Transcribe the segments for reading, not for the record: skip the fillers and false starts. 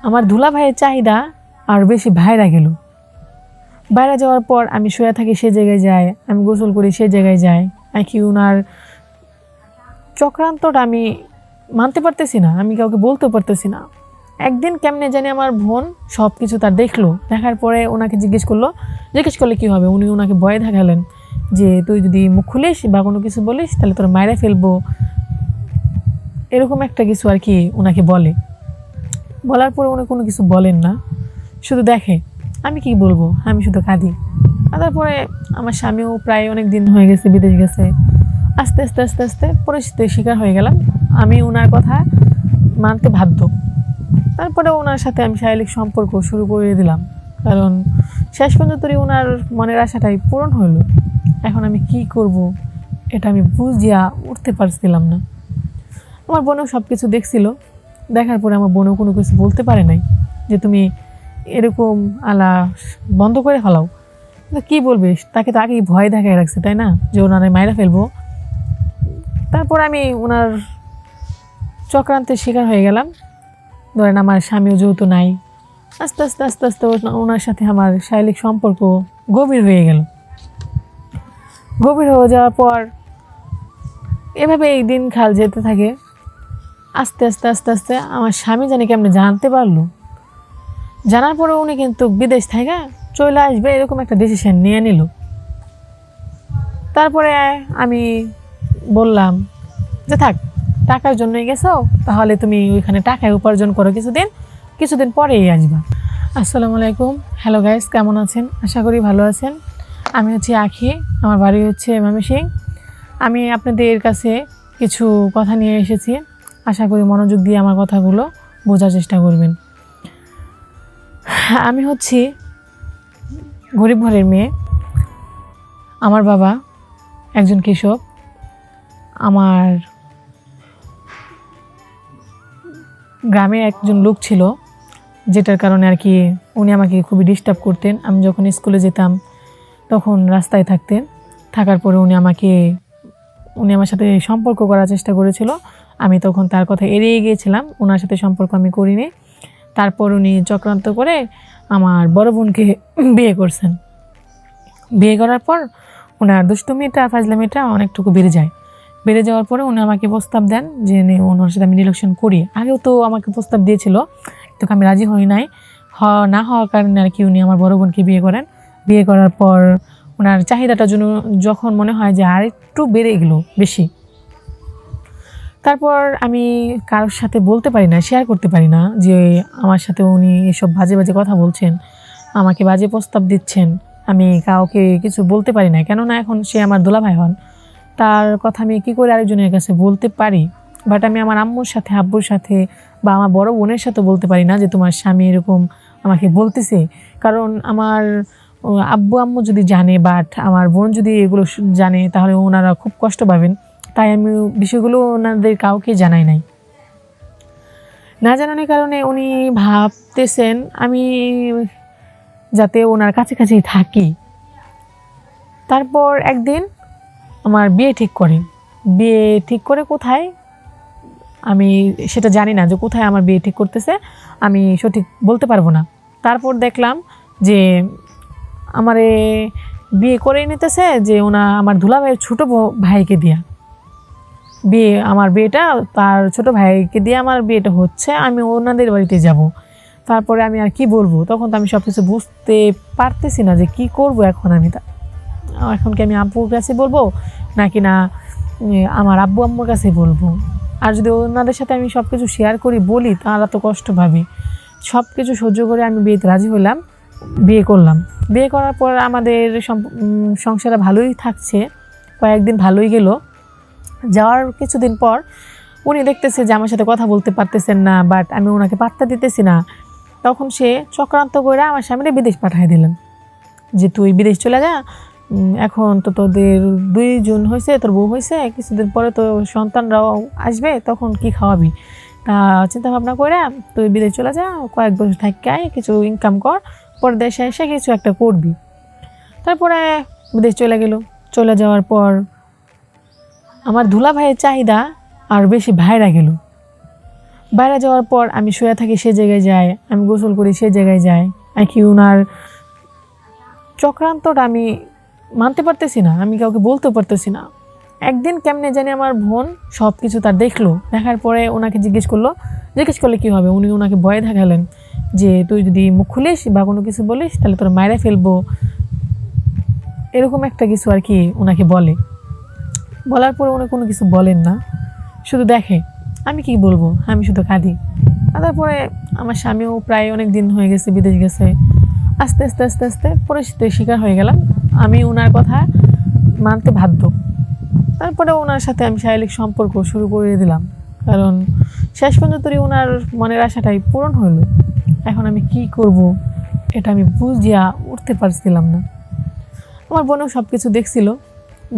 আমার দুলা ভাইয়ের চাহিদা আর বেশি বাইরে গেল। বাইরে যাওয়ার পর আমি শুয়ে থাকি, সে জায়গায় যায়, আমি গোসল করি, সে জায়গায় যায়। আর কি ওনার চক্রান্তটা আমি মানতে পারতেছি না, আমি কাউকে বলতে পারতেছি না। একদিন কেমনে জানি আমার বোন সব কিছু তার দেখলো, দেখার পরে ওনাকে জিজ্ঞেস করলে কী হবে, উনি ওনাকে ভয় দেখালেন যে তুই যদি মুখ খুলিস বা কোনো কিছু বলিস তাহলে তোর মায়েরা ফেলবো, এরকম একটা কিছু আর কি ওনাকে বলার পরে উনি কোনো কিছু বলেন না, শুধু দেখে। আমি কি বলবো, আমি শুধু কাঁদি। তারপরে আমার স্বামীও প্রায় অনেক দিন হয়ে গেছে বিদেশ গেছে। আস্তে আস্তে আস্তে আস্তে পরিস্থিতির শিকার হয়ে গেলাম, আমি ওনার কথা মানতে বাধ্য। তারপরে ওনার সাথে আমি শারীরিক সম্পর্ক শুরু করে দিলাম, কারণ শেষ পর্যন্ত ওনার মনের আশাটাই পূরণ হইল। এখন আমি কি করব এটা আমি বুঝিয়া উঠতে পারছিলাম না। আমার বোনও সব কিছু দেখছিল, দেখার পরে আমার বোনও কোনো কিছু বলতে পারে নাই যে তুমি এরকম আলা বন্ধ করে ফেলাও। কি বলবে, তাকে তো আগেই ভয় দেখায় রাখছে, তাই না, যে ওনারে মাইরা ফেলবো। তারপর আমি ওনার চক্রান্তের শিকার হয়ে গেলাম। ধরেন আমার স্বামীও যেহেতু নাই, আস্তে আস্তে আস্তে আস্তে ওনার সাথে আমার শারীরিক সম্পর্ক গভীর হয়ে গেল। গভীর হয়ে যাওয়ার পর এভাবে এই দিন খাল যেতে থাকে। আস্তে আস্তে আস্তে আস্তে আমার স্বামী জানি কেমনে জানতে পারলো। জানার পরে উনি কিন্তু বিদেশ থেকে চলে আসবে এরকম একটা ডিসিশন নিয়ে নিল। তারপরে আমি বললাম যে থাক, টাকার জন্যই গেছো, তাহলে তুমি ওইখানে টাকায় উপার্জন করো, কিছুদিন পরেই আসবা। আসসালামু আলাইকুম, হ্যালো গাইস, কেমন আছেন? আশা করি ভালো আছেন। আমি হচ্ছে আখি, আমার বাড়ি হচ্ছে ময়মনসিংহ। আমি আপনাদের কাছে কিছু কথা নিয়ে এসেছি, আশা করি মনোযোগ দিয়ে আমার কথাগুলো বোঝার চেষ্টা করবেন। আমি হচ্ছি গরিব ঘরের মেয়ে। আমার বাবা একজন কৃষক। আমার গ্রামে একজন লোক ছিল, যেটার কারণে আর কি উনি আমাকে খুবই ডিস্টার্ব করতেন। আমি যখন স্কুলে যেতাম তখন রাস্তায় থাকার পরে উনি আমার সাথে সম্পর্ক করার চেষ্টা করেছিল। আমি তখন তার কথা এড়িয়ে গিয়েছিলাম, ওনার সাথে সম্পর্ক আমি করিনি। তারপর উনি চক্রান্ত করে আমার বড় বোনকে বিয়ে করছেন। বিয়ে করার পর ওনার দুষ্টুমিটা ফাজলামিটা অনেকটুকু বেড়ে যাওয়ার পরে উনি আমাকে প্রস্তাব দেন যে ওনার সাথে আমি রিলেশন করি। আগেও তো আমাকে প্রস্তাব দিয়েছিল, কিন্তু আমি রাজি হই নাই। না হওয়ার কারণে আর কি উনি আমার বড় বোনকে বিয়ে করেন। বিয়ে করার পর ওনার চাহিদাটার জন্য যখন মনে হয় যে আর একটু বেড়ে গেলো বেশি, তারপর আমি কারোর সাথে বলতে পারি না, শেয়ার করতে পারি না যে আমার সাথে উনি এসব বাজে বাজে কথা বলছেন, আমাকে বাজে প্রস্তাব দিচ্ছেন। আমি কাউকে কিছু বলতে পারি না, কেননা এখন সে আমার দুলাভাই হন। তার কথা আমি কী করে আরেকজনের কাছে বলতে পারি? বাট আমি আমার আম্মুর সাথে, আব্বুর সাথে বা আমার বড় বোনের সাথে বলতে পারি না যে তোমার স্বামী এরকম আমাকে বলতেছে। কারণ আমার আব্বু আম্মু যদি জানে, বাট আমার বোন যদি এগুলো জানে, তাহলে ওনারা খুব কষ্ট পাবেন। তাই আমি বিষয়গুলো ওনাদের কাউকে জানাই নাই। না জানানোর কারণে উনি ভাবতেছেন আমি যাতে ওনার কাছাকাছি থাকি। তারপর একদিন আমার বিয়ে ঠিক করে কোথায় আমি সেটা জানি না, যে কোথায় আমার বিয়ে ঠিক করতেছে আমি সঠিক বলতে পারবো না। তারপর দেখলাম যে আমারে বিয়ে করে নিতেছে যে আমার দুলাভাইয়ের ছোটো ভাইকে দিয়া আমার বিয়েটা, তার ছোট ভাইকে দিয়ে আমার বিয়েটা হচ্ছে, আমি ওনাদের বাড়িতে যাব। তারপরে আমি আর কি বলবো, তখন তো আমি সব কিছু বুঝতে পারতেছি না যে কি করব। এখন কি আমি আব্বুর কাছে বলবো নাকি না আমার আব্বু আম্মুর কাছে বলবো? আর যদি ওনাদের সাথে আমি সব কিছু শেয়ার বলি, তারা তো কষ্ট পাবে। সব কিছু সহ্য করে আমি বিয়েতে রাজি হলাম, বিয়ে করলাম। বিয়ে করার পর আমাদের সংসারে ভালোই থাকছে, কয়েকদিন ভালোই গেল। যাওয়ার কিছুদিন পর উনি দেখতেছে যে আমার সাথে কথা বলতে পারতেছেন না, বাট আমি ওনাকে পাত্তা দিতেছি না। তখন সে চক্রান্ত করে আমার স্বামীকে বিদেশ পাঠিয়ে দিলেন যে তুই বিদেশ চলে যা, এখন তো তোদের 2 জন হয়েছে, তোর বউ হয়েছে, কিছুদিন পরে তো সন্তানরাও আসবে, তখন কি খাওয়াবি? তা চিন্তা ভাবনা করে তুই বিদেশ চলে যা, কয়েক বছর থাকি, কিছু ইনকাম কর, পরে দেশে এসে কিছু একটা করবি। তারপরে বিদেশ চলে যাওয়ার পর আমার দুলা ভাইয়ের চাহিদা আর বেশি বাইরে গেল। বাইরে যাওয়ার পর আমি শুয়ে থাকি, সে জায়গায় যায়, আমি গোসল করি, সে জায়গায় যায়। আর কি ওনার চক্রান্তটা আমি মানতে পারতেছি না, আমি কাউকে বলতে পারতেছি না। একদিন কেমনে জানি আমার বোন সব কিছু তার দেখলো, দেখার পরে ওনাকে জিজ্ঞেস করলে কী হবে, উনি ওনাকে ভয় দেখালেন যে তুই যদি মুখ খুলিস বা কোনো কিছু বলিস তাহলে তোর মায়েরা ফেলবো, এরকম একটা কিছু আর কি ওনাকে বলার পরে উনি কোনো কিছু বলেন না, শুধু দেখে। আমি কি বলবো, আমি শুধু কাঁদি। তারপরে আমার স্বামীও প্রায় অনেক দিন হয়ে গেছে বিদেশ গেছে। আস্তে আস্তে আস্তে আস্তে পরিস্থিতির শিকার হয়ে গেলাম, আমি ওনার কথা মানতে বাধ্য। তারপরে ওনার সাথে আমি শারীরিক সম্পর্ক শুরু করে দিলাম, কারণ শেষ পর্যন্ত ওনার মনের আশাটাই পূরণ হলো। এখন আমি কি করব এটা আমি বুঝিয়া উঠতে পারছিলাম না। আমার বোনও সব কিছু দেখছিল,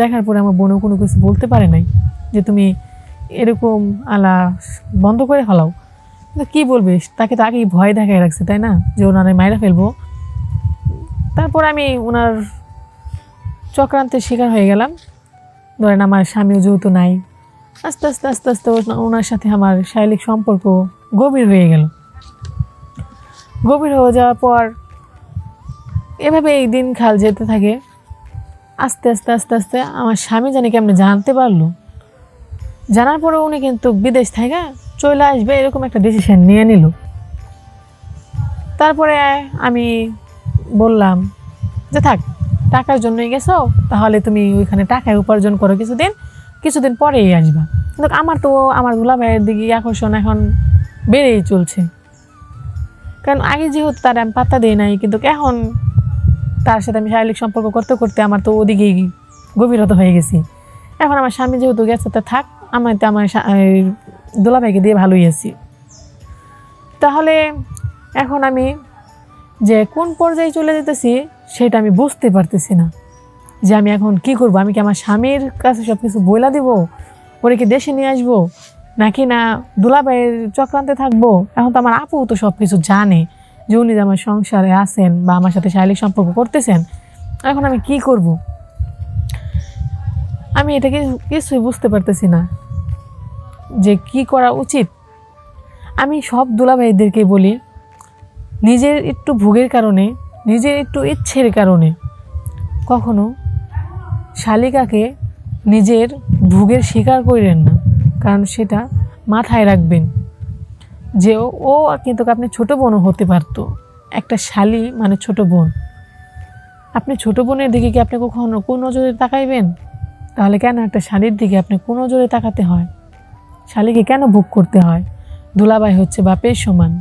দেখার পরে আমার বোনও কোনো কিছু বলতে পারে নাই যে তুমি এরকম আলা বন্ধ করে ফেলাও। কিন্তু কী বলবে, তাকে তো আগেই ভয় দেখায় রাখছে, তাই না, যে ওনার মায়েরা ফেলবো। তারপর আমি ওনার চক্রান্তের শিকার হয়ে গেলাম। ধরেন আমার স্বামীও যেহেতু নাই, আস্তে আস্তে আস্তে আস্তে ওনার সাথে আমার শারীরিক সম্পর্ক গভীর হয়ে গেল। গভীর হয়ে যাওয়ার পর এভাবে এই দিন খাল যেতে থাকে। আস্তে আস্তে আস্তে আস্তে আমার স্বামী জানি কেমনে জানতে পারলো, জানার পরে উনি কিন্তু বিদেশ থেকে চলে আসবে এরকম একটা ডিসিশন নিয়ে নিল। তারপরে আমি বললাম যে থাক, টাকার জন্যই গেছো, তাহলে তুমি ওইখানে টাকায় উপার্জন করো, কিছুদিন পরেই আসবা। কিন্তু আমার দুলাভাইয়ের দিকে আকর্ষণ এখন বেড়েই চলছে, কারণ আগে যেহেতু তার আমি পাত্তা দিই নাই, কিন্তু এখন তার সাথে আমি শারীরিক সম্পর্ক করতে করতে আমার তো ওদিকেই গভীরতা হয়ে গেছি। এখন আমার স্বামী যেহেতু গেছে, তা থাক, আমার দুলাভাইকে দিয়ে ভালোই আছি। তাহলে এখন আমি যে কোন পর্যায়ে চলে যেতেছি সেটা আমি বুঝতে পারতেছি না, যে আমি এখন কি করব। আমি কি আমার স্বামীর কাছে সব কিছু বইলা দিব, ওরে কি দেশে নিয়ে আসবো, নাকি না দুলাভাইয়ের চক্রান্তে থাকবো। এখন তো আমার আপু তো সব কিছু জানে যে উনি যে আমার সংসারে আছেন বা আমার সাথে শারীরিক সম্পর্ক করতেছেন, এখন আমি কি করব। আমি এটাকে কিছুই বুঝতে পারতেছি না যে কি করা উচিত। আমি সব দুলাভাইদেরকে বলি, নিজের একটু ভোগের কারণে, নিজের একটু ইচ্ছের কারণে কখনো শালিকাকে নিজের ভোগের শিকার করেন না, কারণ সেটা মাথায় রাখবেন যে ও কিন্তু আপনি ছোট বোনও হতে পারতো। একটা শালি মানে ছোট বোন। আপনি ছোট বোনের দিকে কি আপনি কখনো কোন নজরে তাকাইবেন? তাহলে কেন একটা শালির দিকে আপনি কোন নজরে তাকাতে হয়? শালিকে কেন ভোগ করতে হয়? দুলাভাই হচ্ছে বাপের সমান,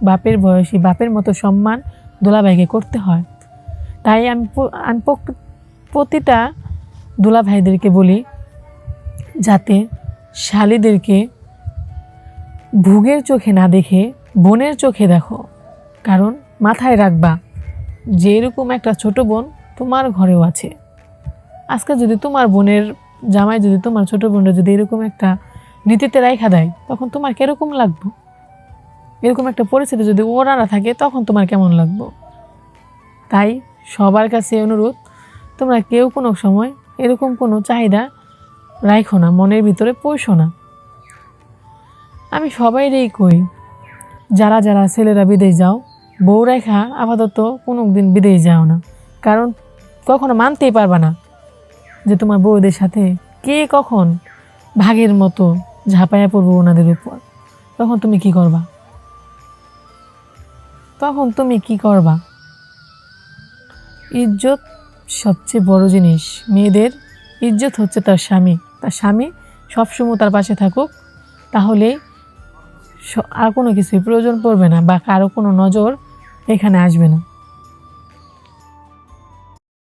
বাপের বয়সী, বাপের মতো সম্মান দুলাভাইকে করতে হয়। তাই আমি প্রতিটা দুলাভাইদেরকে বলি, যাতে শালিদেরকে ভোগের চোখে না দেখে বোনের চোখে দেখো। কারণ মাথায় রাখবা যে এরকম একটা ছোট বোন তোমার ঘরেও আছে। আজকে যদি তোমার বোনের জামাই যদি তোমার ছোট বোনরা যদি এরকম একটা নীতিতে রাইখা দেয়, তখন তোমার কিরকম লাগবে? এরকম একটা পরিস্থিতি যদি ওরা না থাকে, তখন তোমার কেমন লাগবে? তাই সবার কাছে অনুরোধ, তোমরা কেউ কোনো সময় এরকম কোনো চাহিদা রাখো না, মনের ভিতরে পোষো না। আমি সবাইরই কই, যারা যারা ছেলেরা বিদেশ যাও, বউ রেখা আপাতত কোনো দিন বিদেশ যাও না, কারণ কখনো মানতেই পারবা না যে তোমার বউদের সাথে কে কখন ভাগের মতো ঝাঁপাইয়া পড়বো ওনাদের উপর। তখন তুমি কি করবা? ইজ্জত সবচেয়ে বড় জিনিস। মেয়েদের ইজ্জত হচ্ছে তার স্বামী সবসময় তার পাশে থাকুক, তাহলেই আর কোনো কিছুই প্রয়োজন পড়বে না বা কারো কোনো নজর এখানে আসবে না।